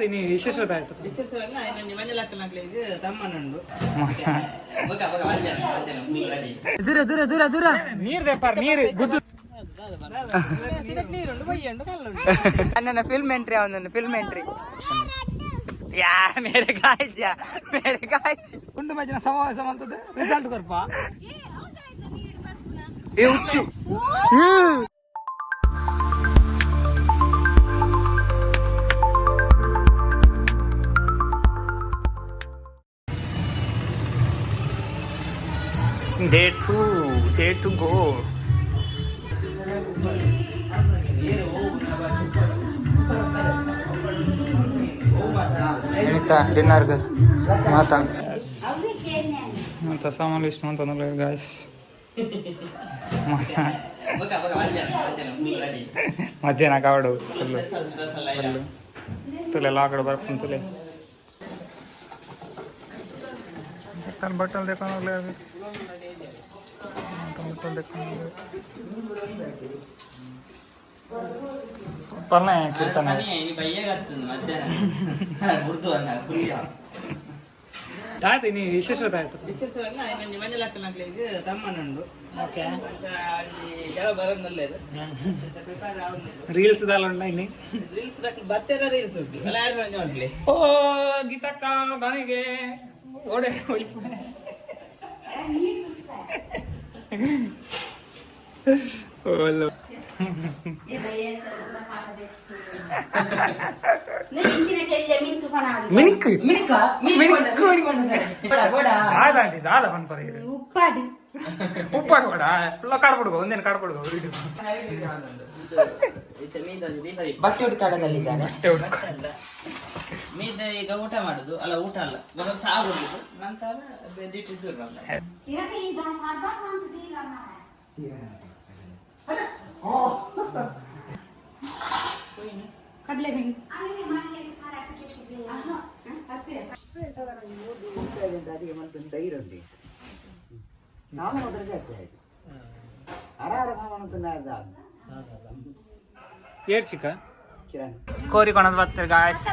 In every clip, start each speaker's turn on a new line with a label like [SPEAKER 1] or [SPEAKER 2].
[SPEAKER 1] ವಿಶೇಷ ದೂರ ದೂರ ದೂರ ದೂರ ನೀರ್ ಬೇಪಾರ ನೀರು ಗುದ್ದು ನನ್ನ ಫಿಲ್ಮ್ ಎಂಟ್ರಿ ಅವನನ್ನು ಫಿಲ್ಮ್ ಎಂಟ್ರಿ ಯಾ ಮೇರೆ ಗಾಯ್ಚ ಕುಂಡು ಮಜ್ಜಿನ ಸಮಾವೇಶ ಅಂತದ್ದು ರಿಸಲ್ಟ್ ಕೊರ್ಪ ಏ ಹುಚ್ಚು Day to go. Anita, dinner ke? Mata. Mata sama list nonton dulu guys. Madhyana kavadu. Tule locked barpun tule. Bottle dekho na le. पढ़ना है कीर्तन है ये भैया करते हैं मध्याह्न उर्दू अन्ना कुलिया दात इन्हीं विशेष होता है तो विशेष है ना इन्हें निमंजन लगते हैं कि तम्मनंडु ओके क्या बरन नल्ले रील्स डालना इन्हीं रील्स डाल बातें ना रील्स होती है लायर में जान ले ओ गीता का गाने के ओडे ओली बोलो ये भैया सब नहीं इंटरनेट है जमीन को बना मिनिक बड़ा दादा बन पर उप्पाडी बड़ा लकाड पड़ो ಒಂದೇನ ಕಾಡ್ ಪಡೋ ಬಟ್ಟೆ ಹುಡುಕ ಕಾಡದಲ್ಲಿದ್ದಾನೆ ಬಟ್ಟೆ ಹುಡುಕ ಮೀದೆ ಈಗ ಊಟ ಮಾಡುದು ಅಲ್ಲ ಊಟ ಅಲ್ಲ ಮೊದಲು ಚಾ ಕುಡಿದು ನಂತರ ಡ್ಯೂಟಿ ಶುರು ಮಾಡ್ತಾರೆ ಇರಕ್ಕೆ ಈ ದಾಸ ಅರ್ಧ ಅಂತ ದೀಲ ಅಲ್ಲ ಓ ಕಡಲೆ ಬೀಜ ಅಲ್ಲಿ ಮಾಡಿ ಸಾರ ಹಾಕಿಟ್ಟಿದ್ದೆ ಆಹಾ ಅಷ್ಟೇ ಅದಿಗೆ ಮತ್ತೆ ಧೈರ್ಯ ಉಂಟು ನಾನು ಮೊದಲೇ ಆಯ್ತು ಅರಾರ ಸಾಮಾನು ಏರ್ಚಿಕ ಕೋರಿಕೊಣದ ಬರ್ತಾರೆ ಗಾಯ್ಸ್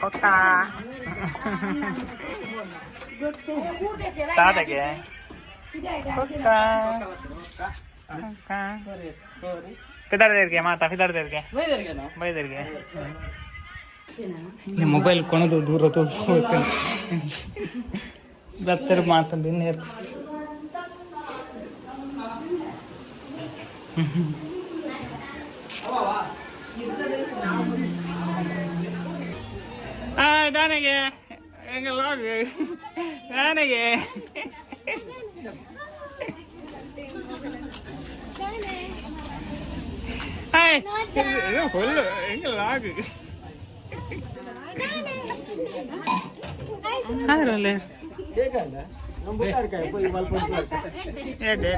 [SPEAKER 1] ಕೊಕ್ಕ ತಾತಗೆ किधर देर के माता किधर देर के भाई देर के मोबाइल कोण तो दूर तो दफ्तर माता दिन यार गाने के लॉग गाने के हाय फुल लाग हारले देखंडा हम बुकार का कोई बल पर ए दे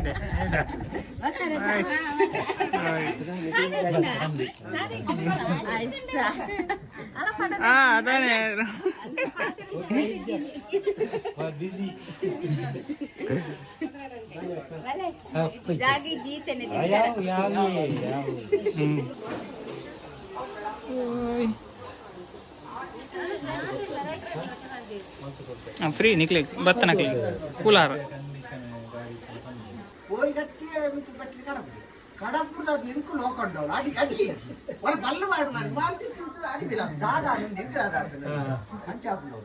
[SPEAKER 1] अदाने बिजी जागी जीते ने फ्री निकले बत्त नकली कूलर कोई गट्टी मित बट्टी ಕಡಪುರದ ಇಂಕು ನೋಕೊಂಡವಳು ಅಡಿ ಅಡಿ ಒಳ ಬಲ್ಲ ಮಾಡು ನಾನು ಮಾಡ್ತಿತ್ತು ಅಡಿಬಿಲ್ಲ ದಾದ ನಿಂತ್ರಾದ ಅಂಚಾಪುಳು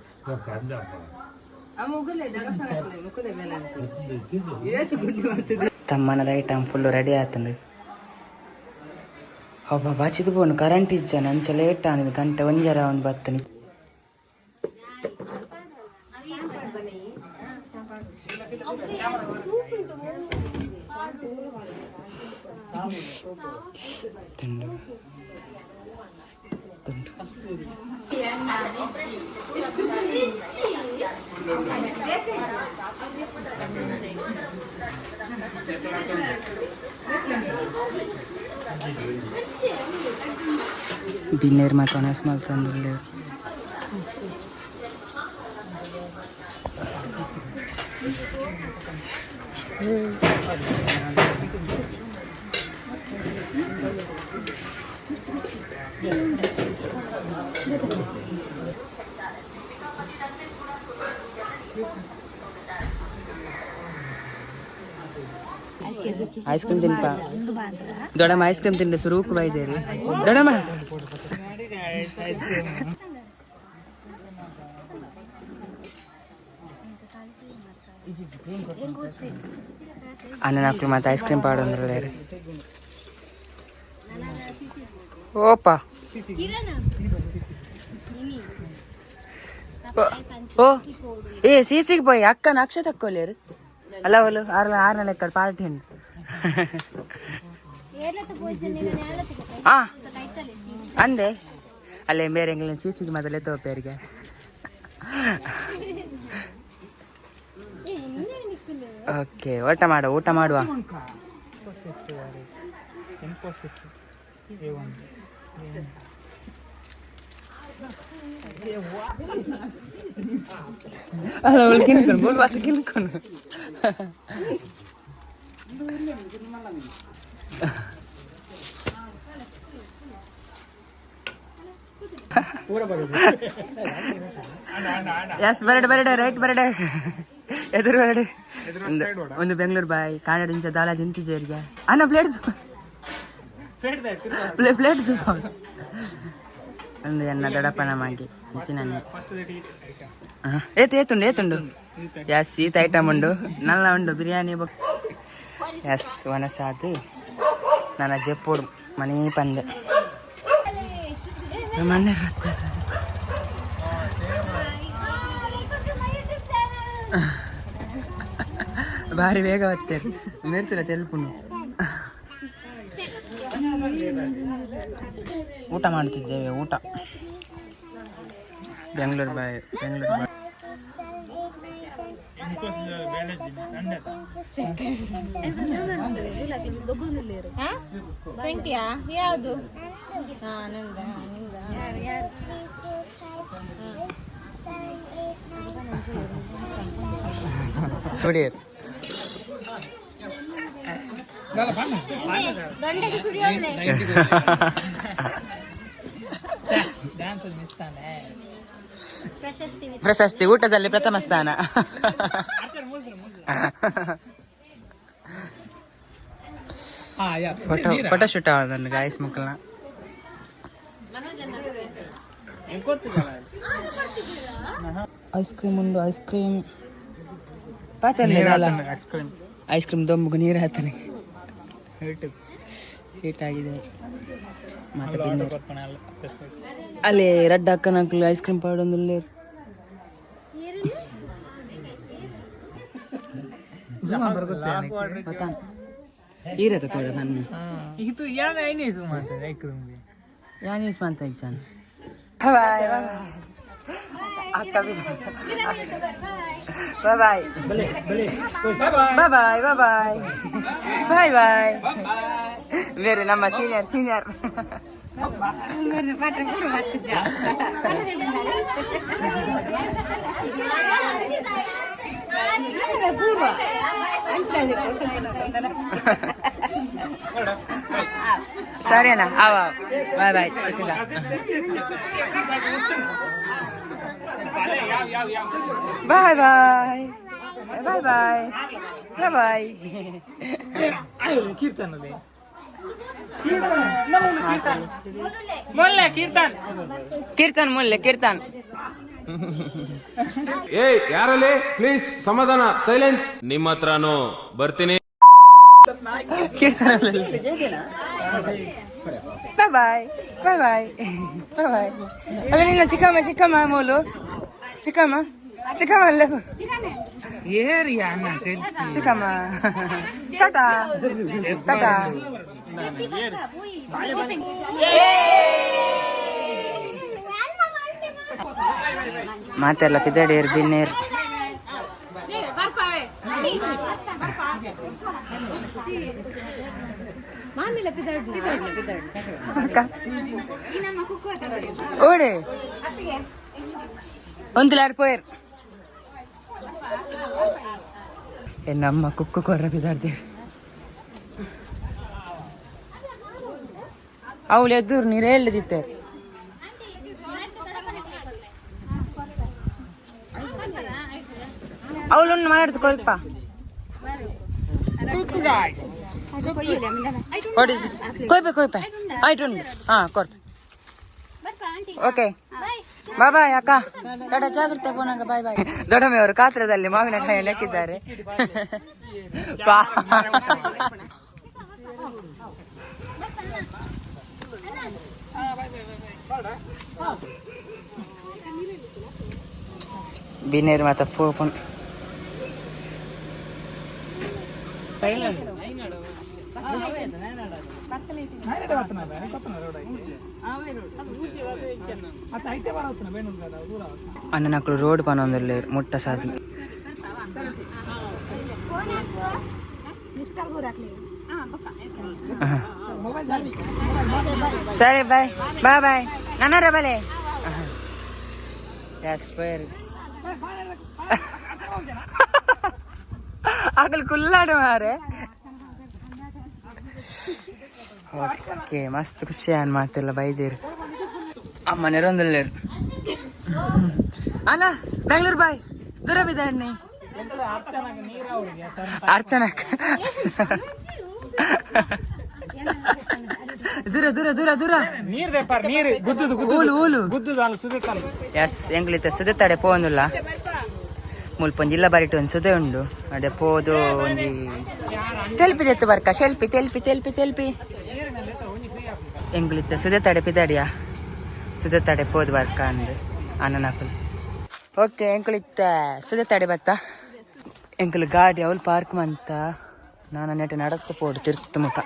[SPEAKER 1] ತಮ್ಮನದ ಐಟಮ್ ಫುಲ್ ರೆಡಿ ಆತಂದು ಅಬ್ಬ ಬಾಚಿದು ಬೋನು ಕರೆಂಟ್ ಇಜ್ಜಾನ ಅಂಚ ಲೇಟ್ ಆನಿದು ಗಂಟೆ ಒಂಜರ ಒಂದು ಬತ್ತನಿ डिनर में कौन स्मेल तंदुले
[SPEAKER 2] ಐಸ್ ಕ್ರೀಮ್ ತಿನ್ಪ ದೊಡ್ಡಮ್ಮ ಐಸ್ ಕ್ರೀಮ್ ತಿಂದೆ ಸುರೂಕ್ ಬೈದೇರಿ ದೊಡ್ಡಮ್ಮ ಅನ್ನ ನಾಲ್ಕು ಮತ್ತೆ ಐಸ್ ಕ್ರೀಮ್ ಪಾಡು ಅಂದ್ರೆ ಓಪ ಓ ಏ ಸೀಸಿಗೆ పోయి అక్క నక్ష తక్కువలేరు అలా వాళ్ళు 6 నెలలు ఇక్కడ పార్టీ అండి ಅಂದೆ ಅಲ್ಲೇ ಬೇರೆ ಎಂಗ್ಲ ಸೀಸಿಗೆ ಮೊದಲೇ ತೋಪೇರಿಗೆ ಓಕೆ ಊಟ ಮಾಡುವ ಅಲ್ಲ ಅವಳು ಕಿನ್ಕೊಂಡು ಬೋಲ್ ಬಾತ ಕಿನ್ಕೊಂಡು ಎಸ್ ಬರಡೆ ರೈಟ್ ಬರಡೆ ಎದುರು ಬರಡೆ ಒಂದು ಬೆಂಗಳೂರು ಬಾಯ್ ಕಾನಡಿಂಚ ದಾಲ ಜಿಂತಿಜೇರಿಗೆ ಅನ್ನ ಪ್ಲೇಟ್ ಒಂದು ಎನ್ನ ದೊಡ್ಡಪ್ಪನ ಮಾಡಿ ఏతుండు ఎస్ ఈత ఐటమ్ ఉండు నల్ల ఉండు బిర్యానీ ఎస్ వనసాదు ನನ್ನ ಜಪ್ಪೋಡು ಮನೆ ಪಂದೆ ಮನೆ ಭಾರಿ ಬೇಗ ಬರ್ತಾರೆ ಮೇರ್ತಿಲ್ಲ ತೆಲ್ಪುನು ಊಟ ಮಾಡ್ತಿದ್ದೇವೆ ಊಟ ಬೆಂಗಳೂರು ಬಾಯ್
[SPEAKER 3] ಯಾವುದು
[SPEAKER 2] ಪ್ರಶಸ್ತಿ ಊಟದಲ್ಲಿ ಪ್ರಥಮ ಸ್ಥಾನ ಫೋಟೋ ಶೂಟ್ ಆಗೋದು ಗಾಯಸ್ ಮಕ್ಕಳನ್ನ ಐಸ್ ಕ್ರೀಮ್ ಉಂಡು ಐಸ್ ಕ್ರೀಮ್ ಐಸ್ ಕ್ರೀಮ್ ದೊಂಬು ನೀರು ಹಾಕ್ತಾನೆ ಹೀಟ್ ಆಗಿದೆ ಮತ್ತೆ ಅಲ್ಲಿ ರೆಡ್ ಹಾಕನಕ್ಲು ಐಸ್ ಕ್ರೀಮ್ ಪೌಡರ್ ಒಂದು ಇರತ್ತೆ ಕೂಡ ನನ್ನ
[SPEAKER 1] ಇದು ಯಾನೀಸ್
[SPEAKER 2] ಮಾತ ಇಚ್ಛಾನ ಬಾಯ್ ಅಕ್ಕ ಬಾಯ್ ಬಾಯ್ ಬಾಯ್ ಬಾಯ್ ಬಾಯ್ ಬೇರೆ ನಮ್ಮ ಸೀನಿಯರ್ ಸರಿನಾ ಆವ ಬಾಯ್ ಬಾಯ್ ಬಾಯ್ ಬಾಯ್ ಬಾಯ್ ಬಾಯ್ ಬಾಯ್ ಬಾಯ್
[SPEAKER 1] ಕೀರ್ತನಲ್ಲಿ
[SPEAKER 2] ಕೀರ್ತನ್ ಮುಲ್ಲೆ ಕೀರ್ತನ್
[SPEAKER 4] ಏ ಯಾರಲ್ಲಿ ಪ್ಲೀಸ್ ಸಮಾಧಾನ ಸೈಲೆನ್ಸ್ ನಿಮ್ಮ ಹತ್ರನು ಬರ್ತೀನಿ
[SPEAKER 2] ಕೀರ್ತನ್ ಬಾಯ್ ಬಾಯ್ ಬಾಯ್ ಬಾಯ್ ಬಾಯ್ ಅಲ್ಲ ನಿನ್ನ ಚಿಕ್ಕಮ್ಮ ಮೂಲು ಚಿಕ್ಕಮ್ಮ ಅಲ್ಲ
[SPEAKER 1] ಏರಿ ಅಣ್ಣ
[SPEAKER 2] ಚಿಕ್ಕಮ್ಮ ಟಾಟಾ ಟಾಟಾ ಮಾತೆಲ್ಲ ಪಿಜಾಡಿಯರ್ ಬಿನ್ನೇರ್ ಓಡೆ ಒಂದಿಲಾಡ್ ಪೋಯರ್ ನಮ್ಮ ಕುಕ್ಕು ಕೊರ್ರ ಬಿದ್ದಾಡ್ತೀವಿ ಅವಳು ಎದ್ದೂರು ನೀರು ಹೇಳದಿತ್ತೆ ಅವಳನ್ನು ಮಾತಾಡ್ತು ಕೊಲ್ಪ ಕೊಯ್ಪೆ ಆಯ್ತು ಹಾ ಕೊರ್ಪೆ ಓಕೆ ಬಾಯ್ ಬಾಯ್ ಅಕ್ಕ ಟಾಟಾ ಜಾಗ್ರತೆ ಪೋನಾಗ ಬಾಯ್ ಬಾಯ್. ದೊಡ್ಡಮ್ಮೆಯವರು ಕಾತ್ರದಲ್ಲಿ ಮಾವಿನಕಾಯಿ ಲೆಕ್ಕಿದ್ದಾರೆ. ಬಿನೇರು ಮಾತ ಪೋಪನ್ అన్ననకులు రోడ్ పని ఉంది ముట్ట సాధలు. సరే బాయ్ బాయ్ బాయ్ నాన్న బలే అక్కలు కుల్లాడు మారే. ಓಕೆ ಮಸ್ತ್ ಖುಷಿ ಅನ್ ಮಾತೆಲ್ಲ ಬೈದೇರು ಅಮ್ಮ ನೆರೊಂದಿಲ್ಲೇರು ಅಲ್ಲ ಬೆಂಗಳೂರು ಬಾಯ್ ದೂರ ಬಿದ್ದಾಣ್ಣಿ ಅರ್ಚನಕ್ ದೂರ ದೂರ ದೂರ ದೂರ ಎಸ್ ಎಂಗ್ಲಿತ ಸುದೆತ್ತಾಡೆ ಪೋಂದುಲ್ಲ ಮುಲ್ಪೊಂದು ಜಿಲ್ಲಾ ಬಾರಿಟ್ಟು ಒಂದು ಸುದೆ ಉಂಡು ಅಡೆ ಪೋದು ಒಂಜಿ ತೆಲ್ಪಿದೆತ್ತು ಬರ್ಕ ಶೆಲ್ಪಿ ತೆಲ್ಪಿ ತೆಲ್ಪಿ ತೆಲ್ಪಿ ಎಂಗ್ಲಿತ್ತ ಸುದೆ ತಡೆ ಪಿದಾಡಿಯಾ ಸುದೆ ತಡೆ ಪೋದು ಬರ್ಕ ಅಂದು ಅನ್ನನಕಲು. ಓಕೆ ಎಂಕ್ಲಿತ್ತ ಸುದೆ ತಡೆ ಬತ್ತ ಎಂಕಲ್ ಗಾಡಿ ಅವಳು ಪಾರ್ಕ್ ಮಂತ ನಾನು ನೆಟ್ಟು ನಡಸ್ಕೊ ಪೋಡು ತಿರ್ತು ಮುಖ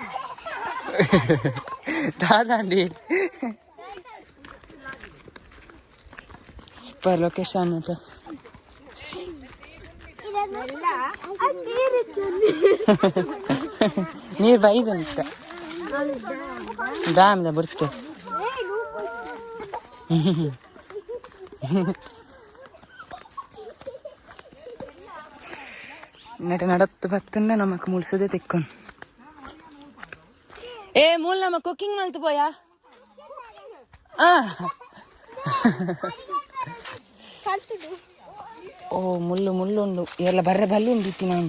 [SPEAKER 2] ದಾದಾಂಡಿ ಸೂಪರ್ ಲೊಕೇಶನ್ ಅಂತ ನೀರು ಬೈದಂತ ಡ್ಯಾಮ್ದ ಬರುತ್ತೆ. ನೆಟ ನಡತ್ತು ಬತ್ತನ್ನ ನಮಕ್ ಮುಳ್ಸೋದೆ ತೆಕ್ಕೊಂಡು ಏ ಮೂಲ್ ನಮ್ಮ ಕುಕಿಂಗ್ ಮಲ್ತು ಪೋಯಾ ಓ ಮುಳ್ಳು ಮುಳ್ಳು ಉಂಡು ಎಲ್ಲ ಬರ್ರೆ ಬಲ್ಲಿ ಉಂಡಿತ್ತು ನಾನು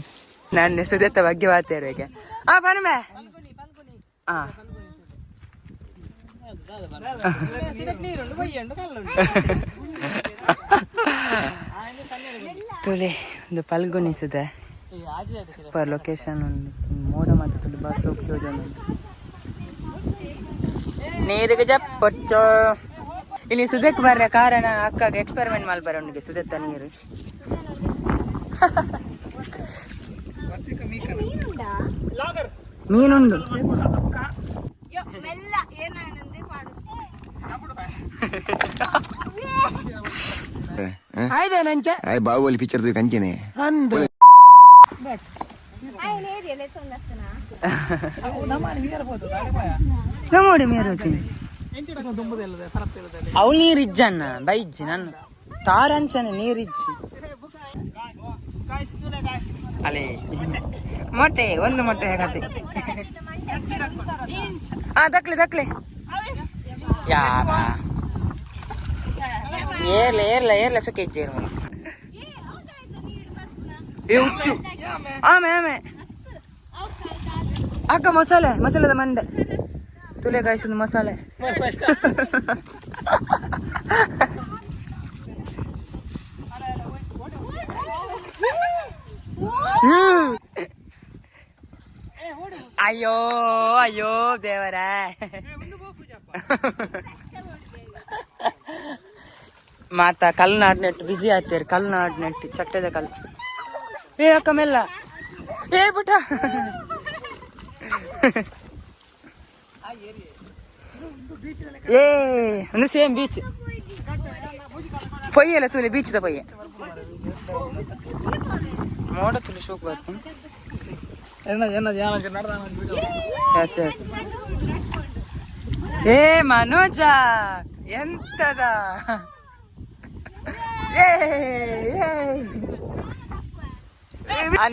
[SPEAKER 2] ನನ್ನ ಸುದೆತ್ತ ಬಗ್ಗೆ ಮಾತಾಡ್ಬೇಕೆ ಬನ್ಮೆ ತುಲೆ ಒಂದು ಪಲ್ಗುನಿ ಸುದೆ ಸೂಪರ್ ಲೊಕೇಶನ್ ಉಂಡು ಮೋಡ ಮಾತಾಡ್ತದೆ ಬಸ್ ಹೋಗ್ತದೆ ನೀರಿಗೆ ಜಪ್ಪಚ್ಚೋ ಇಲ್ಲಿ ಸುದಕ್ಕೆ ಬರ್ರೆ ಕಾರಣ ಅಕ್ಕಾಗ ಎಕ್ಸ್ಪೆರಿಮೆಂಟ್ ಮಾಡಿ ಬರೋ ಅವನಿಗೆ ಸುದತ್ತ ನೀರು ಮೀನುಂಡು ಆಯ್ದೆ ನಂಚೆ
[SPEAKER 5] ಬಾಹುಬಲಿ ಪಿಕ್ಚರ್ ಕಂಚನೆ
[SPEAKER 2] ನೋಡಿ ಮೇರು ಹೋಗ್ತೀನಿ ಅವು ನೀರಿಜ್ಜನ್ನ ಬೈಜ್ಜಿ ನಾನು ತಾರಂಚನೆ ನೀರಿಜ್ಜಿ ಅಲೇ ಮೊಟ್ಟೆ ಒಂದು ಮೊಟ್ಟೆ ಹೇಗತ್ತೆ ದಕ್ಲೆ ದಕ್ಲೆ ಯಾರ ಏರ್ಲೆ ಏರ್ಲ ಏರ್ಲ ಸುಖ ಇಜ್ಜೇರು ಏ ಹುಚ್ಚು ಆಮೆ ಆಮೆ ಅಕ್ಕ ಮಸಾಲೆ ಮಸಾಲೆದ ಮಂಡೆ ತುಲೆ ಕಾಯಿಸಿದ ಮಸಾಲೆ ಅಯ್ಯೋ ಅಯ್ಯೋ ದೇವರ ಮಾತಾ ಕಲ್ನಾಡ್ ನೆಟ್ಟು ಬಿಸಿ ಆಗ್ತೀರಿ ಕಲ್ನಾಡ್ ನೆಟ್ಟು ಚಟ್ಟೆದ ಕಲ್ಲು ಏ ಅಕ್ಕ ಮೆಲ್ಲ ಏ ಪುಟ ಏ ಒಂದು ಸೇಮ್ ಬೀಚ್ ಪೊಯ್ಯಲ್ಲ ತುಲಿ ಬೀಚ್ದ ಪೊಯ್ಯ ಮೋಡ ತುಲಿ ಶೋಕ್ ಬರ್ತು ಎಸ್ ಎಸ್ ಏ ಮನೋಜ ಎಂತದ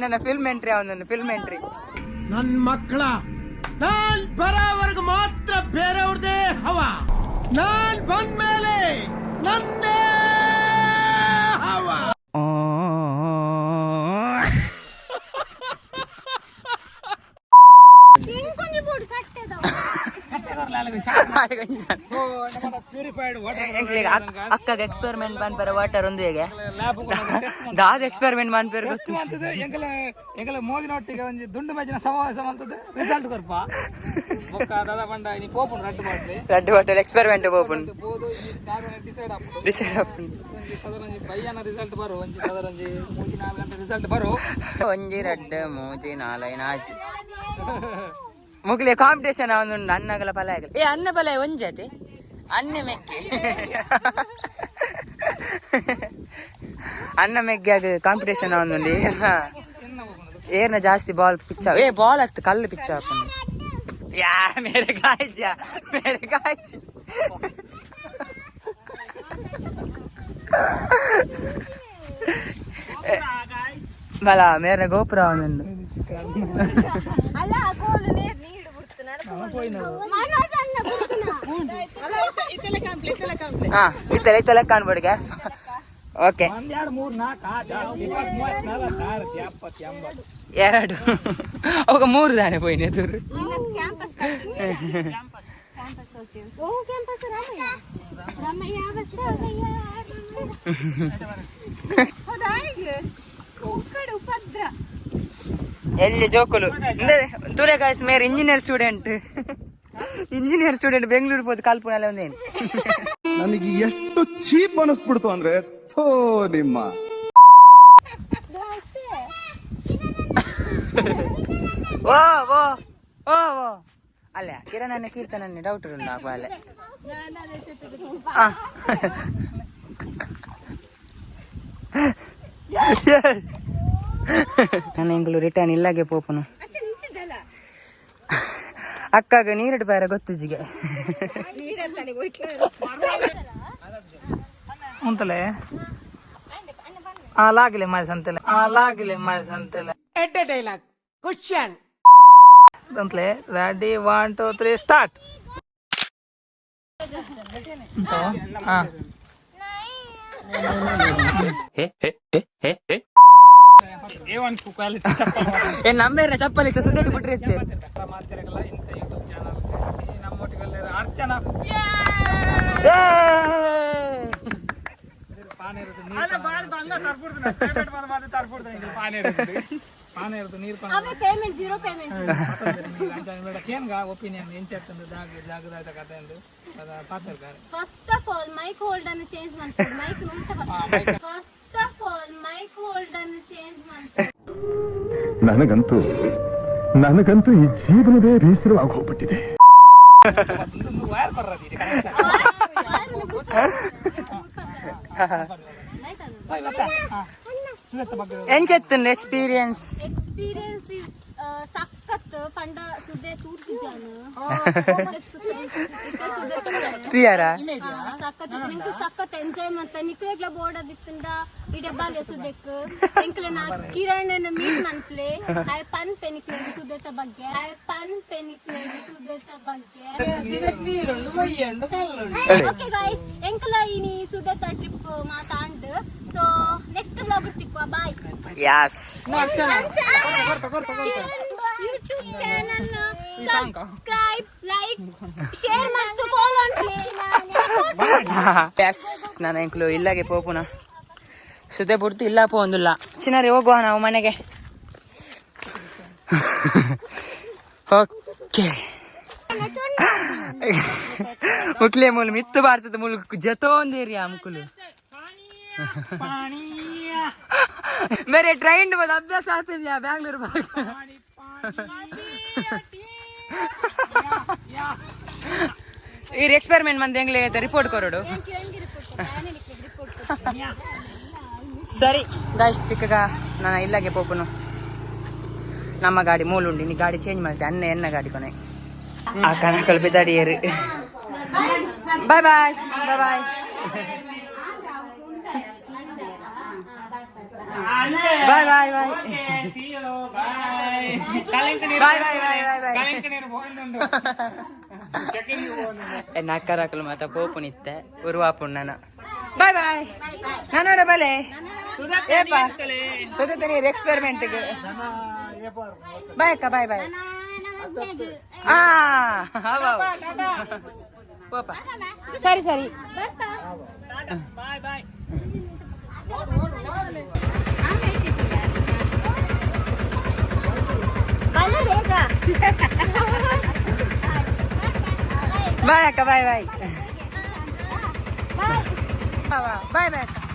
[SPEAKER 2] ನನ್ನ ಫಿಲ್ಮ್ ಎಂಟ್ರಿ ಅವನನ್ನು ಫಿಲ್ಮ್ ಎಂಟ್ರಿ
[SPEAKER 6] ನನ್ ಮಕ್ಕಳ ನಾನ್ ಬರೋವರೆಗೂ ಮಾತ್ರ ಬೇರೆಯವ್ರದೇ ಹವ ನಾನ್ ಬಂದ್ಮೇಲೆ ನಂದೇ ಹವ
[SPEAKER 2] ಅಕ್ಕಗೆ ಎಕ್ಸ್ಪೆರಿಮೆಂಟ್ ಮಾಡ್ತಾರೆ ವಾಟರ್ ಒಂದು ಹೇಗೆ ದಾದ ಎಕ್ಸ್ಪೆರಿಮೆಂಟ್ ಮಾಡ್ತಾರೆ
[SPEAKER 1] ಎಂಕಲ ಮೋದಿನೊಟ್ಟಿಗೆ ಒಂದು ದುಂಡು ಮ್ಯಾಚಿನ ಸಮಾವೇಶ ಮಾಡ್ತದೆ ರಿಸಲ್ಟ್ ಕೊರ್ಪ ಬೊಕ್ಕ ದಾದ ಬಂಡ ನೀ ಪೋಪುನ್ ರಡ್ಡು ಮಾಡ್ಲಿ
[SPEAKER 2] ರಡ್ಡು ಬಾಟಲ್ ಎಕ್ಸ್ಪೆರಿಮೆಂಟ್ ಪೋಪುನ್
[SPEAKER 1] ಬೋದು ಡಿಸೈಡ್ ಆಪುಂಡು
[SPEAKER 2] ಡಿಸೈಡ್ ಆಪುಂಡು
[SPEAKER 1] ಸದರಂಜಿ ಬಯ್ಯನ ರಿಸಲ್ಟ್ ಬರೋ ಒಂಜಿ ಸದರಂಜಿ 3-4 ಗಂಟೆ ರಿಸಲ್ಟ್ ಬರೋ
[SPEAKER 2] ಒಂಜಿ ರಡ್ಡು ಮೂಜಿ ನಾಲ್ಕು ನಾಚಿ ಮುಗ್ಲಿ ಕಾಂಪಿಟೇಷನ್ ಅವನು ಅನ್ನಗಳ ಫಲ ಆಗಲಿ ಏ ಅನ್ನ ಫಲ ಒಂಜತೆ ಅನ್ನ ಮೆಕ್ಕೆ ಅನ್ನ ಮೆಗ್ಗೆ ಆಗ ಕಾಂಪಿಟೇಷನ್ ಅವನು ಏರ್ನ ಜಾಸ್ತಿ ಬಾಲ್ ಪಿಚ್ಚ ಏ ಬಾಲ್ ಹತ್ತು ಕಲ್ಲು ಪಿಚ್ಚ ಹಾಕೊಂಡು ಯಾ ಮೇರೆ ಗಾಯ್ಜ ಬಲ ಮೇರೆ ಗೋಪುರ ಅವನನ್ನು ಇತ್ತಲೆ ಕಾಣ್ಬೋಡ್ಗೆ ಓಕೆ 2 ಅವಾಗ 3 ದಾನೆ ಪೋಯಿನ ಎದುರು ಎಲ್ಲಿ ಜೋಕುಲು ದೂರಗಾಯ್ಸ್ ಮೇರೆ ಇಂಜಿನಿಯರ್ ಸ್ಟೂಡೆಂಟ್ ಬೆಂಗಳೂರು ಹೋದ್ ಕಲ್ಪನೆ ಒಂದೇನು
[SPEAKER 5] ನನಗೆ ಎಷ್ಟು ಚೀಪ್ ಅನಿಸ್ಬಿಡ್ತು ಅಂದ್ರೆ ಥೋ ನಿಮ್ಮ
[SPEAKER 2] ಓ ಓ ಓ ಓ ಅಲ್ಲ ಕಿರಣನ ಕೀರ್ತನನ್ನೇ ಡೌಟ್ ಉಂಟು ಆಗ ಅಲ್ಲೇ ನಾನು ಎಂಗ್ಳು ರಿಟರ್ನ್ ಇಲ್ಲಾಗೆ ಪೋಪನು ಅಕ್ಕಾಗ ನೀರಿಡು ಬೇರೆ ಗೊತ್ತುಜಿಗೆ
[SPEAKER 1] ಉಂಟಲೆ ಲಾಗಿಲೆ ಮಾರಿ ಸಂತೆಲೆ
[SPEAKER 6] ಎಡ್ಡೆ ಡೈಲಾಗ್ ಕ್ವಶನ್
[SPEAKER 1] ಅಂತಲೇ ರೆಡಿ 1 2 3 ಸ್ಟಾರ್ಟ್
[SPEAKER 2] ನಮ್ಮೇರ ಚಪ್ಪಲಿ ಸುಂದರ ಬಿಟ್ರೆ
[SPEAKER 1] ಅರ್ಚನಾ ಒಪಿನಿಯನ್ ಏನ್ చేస్తుంది ಜಾಗದ ಕಥೆ ಎಂದು
[SPEAKER 3] first of all mic hold ಅನ್ನು ಚೇಂಜ್ ಮಾಡ್ತಾರೆ mic first of all mic hold ಅನ್ನು ಚೇಂಜ್ ಮಾಡ್ತಾರೆ
[SPEAKER 5] ನನಗಂತೂ ಈ ಜೀವನವೇ ಬೇಸರವಾಗಿ ಹೋಗ್ಬಿಟ್ಟಿದೆ
[SPEAKER 1] ವೈರ್ ಬರ್ರದಿ
[SPEAKER 2] ಎಂಚೆತ್ತುಂಡು ಎಕ್ಸ್ಪೀರಿಯನ್ಸ್
[SPEAKER 3] ಇಸ್ ಸಖತ್ ಪಂಡ ಸುದ್ದೆ ತೂರ್ಸಿಜಾನು
[SPEAKER 2] ತುಯಾರ
[SPEAKER 3] ಸಖತ್ ಎಂಜಾಯ್ ಮಾಡ್ತಾ ನಿಕ್ಲೆಗ್ಲ ಬೋರ್ಡ್ ಅದಿತ್ತಂಡ ಇಡೆ ಬಾಲೆ ಸುದ್ದೆಕ್ ಎಂಕ್ಲೆ ನಾ ಕಿರಣನ ಮೀಟ್ ಮಂತ್ಲೆ ಆಯ್ ಪನ್ ಪೆನಿಕ್ಲೆ ಸುದ್ದೆತ ಬಗ್ಗೆ ಓಕೆ ಗೈಸ್ ಎಂಕ್ಲ ಇನಿ ಸುದ್ದೆತ ಟ್ರಿಪ್ ಮಾತಾಂಡ್ ಸೊ ನೆಕ್ಸ್ಟ್ ವ್ಲಾಗ್ ತಿಕ್ವಾ ಬಾಯ್
[SPEAKER 2] ಯಸ್
[SPEAKER 3] YouTube channel subscribe like share ಮತ್ತು ಫಾಲೋ
[SPEAKER 2] ಯಸ್ ನಾನು ಎಂಕ್ಲು ಇಲ್ಲಾಗೆ ಪೋಪುನ ಸುದ್ದೆ ಬಿಡ್ತು ಇಲ್ಲ ಪೋಂದಿಲ್ಲ ಚಿನ್ನಾರಿ ಹೋಗುವ ನಾವು ಮನೆಗೆ ಓಕೆ ಮುಕ್ಲೆ ಮೂಲ ಮಿತ್ತು ಭಾರತದ ಮೂಲ ಜತೋಂದೇರಿ ಆ ಮುಕ್ಕುಲು मेरे ट्रेन में अभ्यास आते हैं बैंगलोर भाग ಈ ಎಕ್ಸ್ಪೆರಿಮೆಂಟ್ ಮಂದಿ ಹೆಂಗ್ಲಿಗೆ ರಿಪೋರ್ಟ್ ಕೊರೋಡು ಸರಿ ಗಾಯ್ಸ್ ತಿಕ್ಕಗ ನಾನು ಇಲ್ಲಾಗೆ ಪೋಪುನು ನಮ್ಮ ಗಾಡಿ ಮೂಲುಂಡಿ ನೀ ಗಾಡಿ ಚೇಂಜ್ ಮಾಡಿದೆ ಎನ್ನ ಗಾಡಿ ಕೊನೆ ಆ ಕಣಕಲ್ ಬಿದ್ದಾಡಿಯರು ಬಾಯ್ ಬಾಯ್ ಬಾಯ್ ಬಾಯ್ ಬಾಯ್ ಬಾಯ್ ಬಾಯ್ ನಕ್ಕರಾಕಲು ಮಾತ ಪೋಪುನಿತ್ತೆ ಉರುವಾಪುಣ್ಣನ ಬಾಯ್ ಬಾಯ್ ನಾನರ ಬಲೆ ಏಪ ಸುತ್ತ ನೀರು ಎಕ್ಸ್ಪೆರಿಮೆಂಟ್ಗೆ ಬಾಯ್ ಅಕ್ಕ ಬಾಯ್ ಬಾಯ್ పోపా సరే సరే
[SPEAKER 6] ಬಾಯ್ ಬಾಯ್
[SPEAKER 2] బాయ్ అక్క బాయ్ బాయ్ బాయ్ బాయ్ అక్క